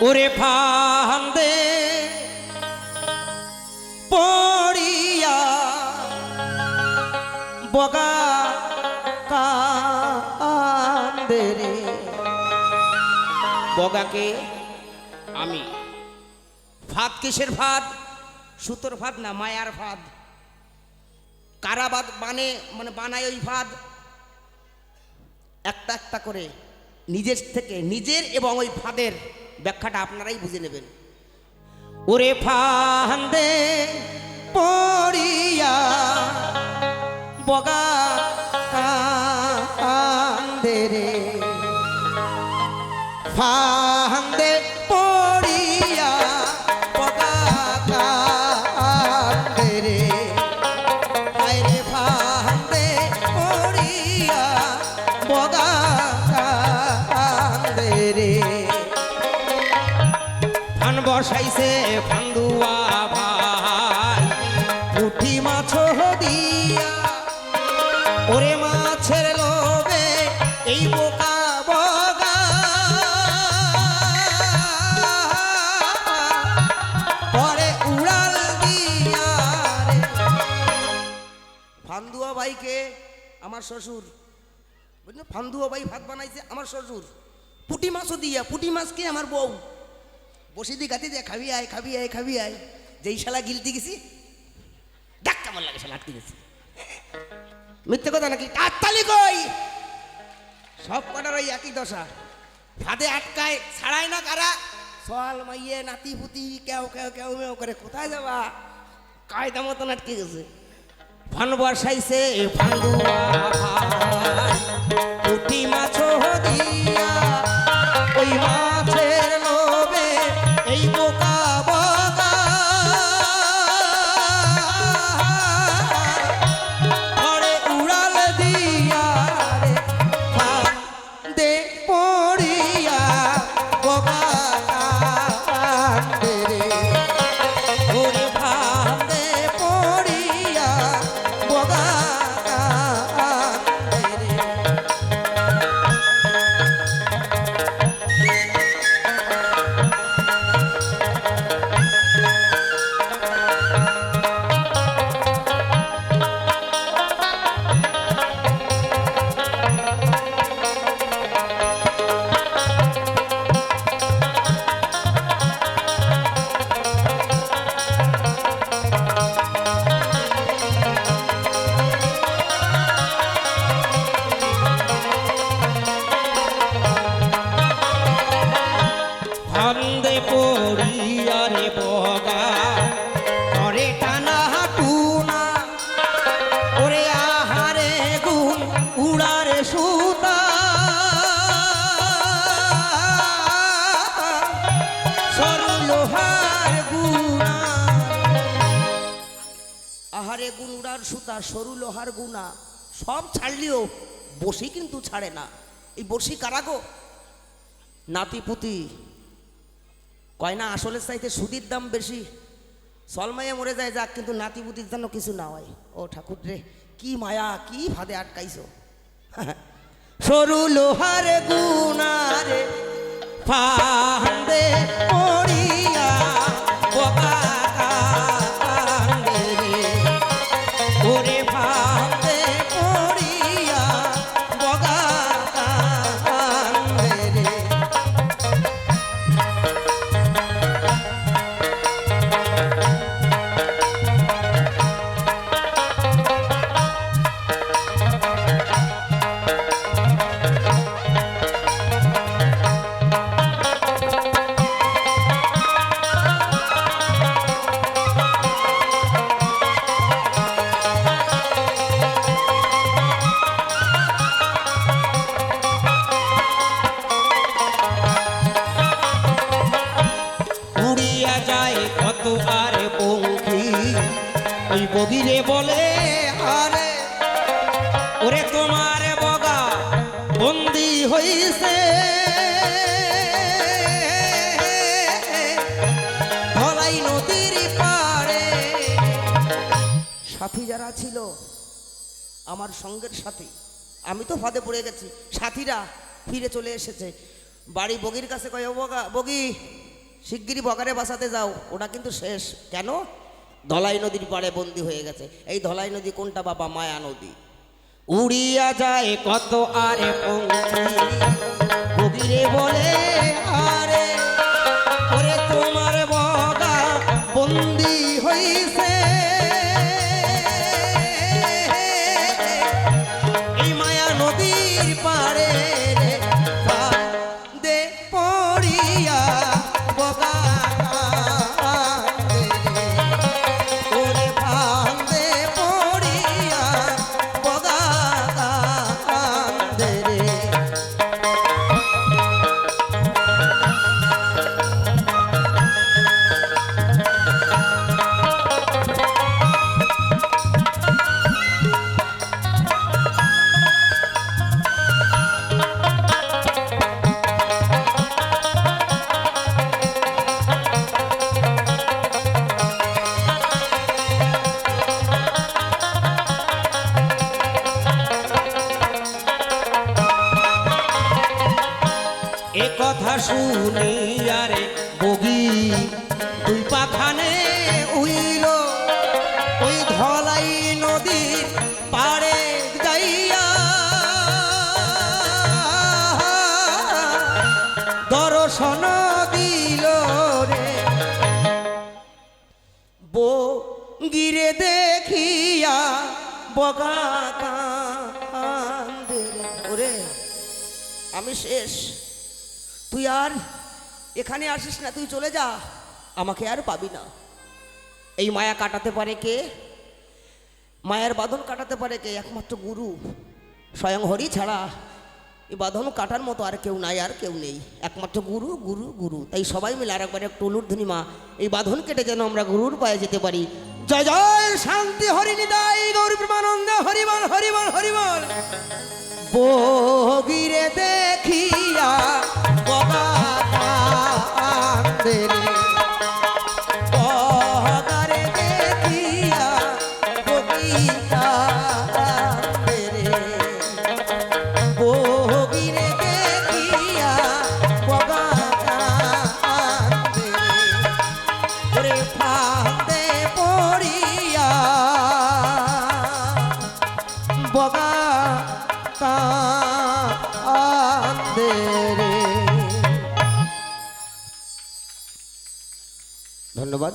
ওরে ফান্দে পড়িয়া বগা কান্দে রে। বগাকে আমি। ফাঁদ কিসের ফাঁদ? সুতোর ফাঁদ না, মায়ার ফাঁদ। কারাবাদ মানে বানায় ওই ফাঁদ একটা একটা করে নিজের থেকে, নিজের এবং ওই ফাঁদের ব্যাখ্যাটা আপনারাই বুঝে নেবেন। ওরে ফান্দে পড়িয়া বগা কান্দে রে। ফান্দে পড়িয়া বগা কান্দে রে। আরে ফান্দে পড়িয়া বগা কান্দে রে। ফান বসাইছে ফান্দুয়া ভাই পুঁটি মাছ দিয়া। ওরে মাছের লোভে এই বোকা বগা পরে উড়াল দিয়া রে। ফান্দুয়া ভাইকে আমার শ্বশুর বুঝলেন, ফান্দুয়া ভাই ভাত বানাইছে আমার শ্বশুর পুঁটি মাছও দিয়া। পুঁটি মাছকে আমার বউ বসে দিয়ে গাতে দিয়ে খাবি আয় খাবি আয় খাবি আয়। যেই শালা গিলতে গেছি দেখ কেমন লাগে, শালা আটকে গেছি। মিথ্যে কথা নাকি? তালি কই? সব কটার ওই একই দশা। ফাঁদে আটকায়, ছাড়ায় না কারা? সল মাইয়ে নাতি পুতি কেউ কেউ কেউ মেউ করে। কোথায় যাবা? কায়দা মতন আটকে গেছে। ফান বসাইছে ফান্দুয়া ভাই পুঁটি মাছ দিয়া। ওই মাছের লোভে এই বোকা বগা ঘরে উড়াল দিয়া রে। ফান্দে পড়িয়া বগা কান্দে রে। ওরে ফান্দে পড়িয়া বগা কান্দে রে। ফান্দে পড়িয়া রে বগা করে টানা হাটুনা। ওরে আহারে গুণ উড়ারে সুতা। সরু লোহার গুণা। আহারে গুণ উড়ার সুতা, সরু লোহার গুণা। সব ছাড়লিও বসি কিন্তু ছাড়ে না। এই বসি কারা গো? নাতি পুতি কয় না আসলে চাইতে সুদির দাম বেশি। সলমাইয়া মরে যায় যাক, কিন্তু নাতিপুতির জন্য কিছু না হয়। ও ঠাকুর রে, কি মায়া, কি ফাঁদে আটকাইছো। সরু লোহার গুনারে ফান্দে পড়িয়া বগা কান্দে রে। ওরে ফান্দে পড়িয়া বগা কান্দে রে। উড়িয়া যায় কত আর পঙ্খী ওই বগিরে বলে আরে। ওরে তোমার বগা বন্দি হইছে ধলাই নদীর পাড়ে। সাথী যারা ছিল আমার সঙ্গের সাথী, আমি তো ফাঁদে পড়ে গেছি, সাথীরা ফিরে চলে এসেছে। বাড়ি বগির কাছে কয়, ও বগা বগি শিগগিরই বগারে বাসাতে যাও, ওটা কিন্তু শেষ। কেন? ধলাই নদীর পাড়ে বন্দি হয়ে গেছে। এই ধলাই নদী কোনটা বাবা? মায়া নদী। উড়িয়া যায় কত আরে পঙ্খী বগিরে বলে আরে, ওরে তোমার বগা বন্দি হইছে এই মায়া নদীর পাড়ে রে, ফাঁদে পড়িয়া বগা কান্দে রে, ওরে ফাঁদে পড়িয়া বগা কান্দে রে। এ কথা শুনিয়া রে বগি দুই পাখানে উইল ওই ধলাই নদীর পাড়ে যাইয়া, দর্শন দিল রে বগিরে দেখিয়া বগা কান্দে রে। ওরে আমি শেষ, তুই আর এখানে আসিস না, তুই চলে যা, আমাকে আর পাবি না। এই মায়া কাটাতে পারে কে? মায়ার বাঁধন কাটাতে পারে কে? একমাত্র গুরু, স্বয়ং হরি ছাড়া এই বাঁধন কাটার মতো আর কেউ নাই, আর কেউ নেই, একমাত্র গুরু গুরু গুরু। তাই সবাই মিলে আর একবার একটু উলুধ্বনি মা, এই বাঁধন কেটে যেন আমরা গুরুর পায়ে যেতে পারি। জয় জয় শান্তি হরি নিদাই গৌর প্রেমানন্দ, হরিবল হরিবল হরিবল। বগিরে দেখিয়া বগা কান্দে রে, বগারে দেখিয়া বগি কান্দে রে, বগিরে দেখিয়া বগা কান্দে রে, ওরে ফাঁদে পড়িয়া বগা কান্দে রে। ধন্যবাদ।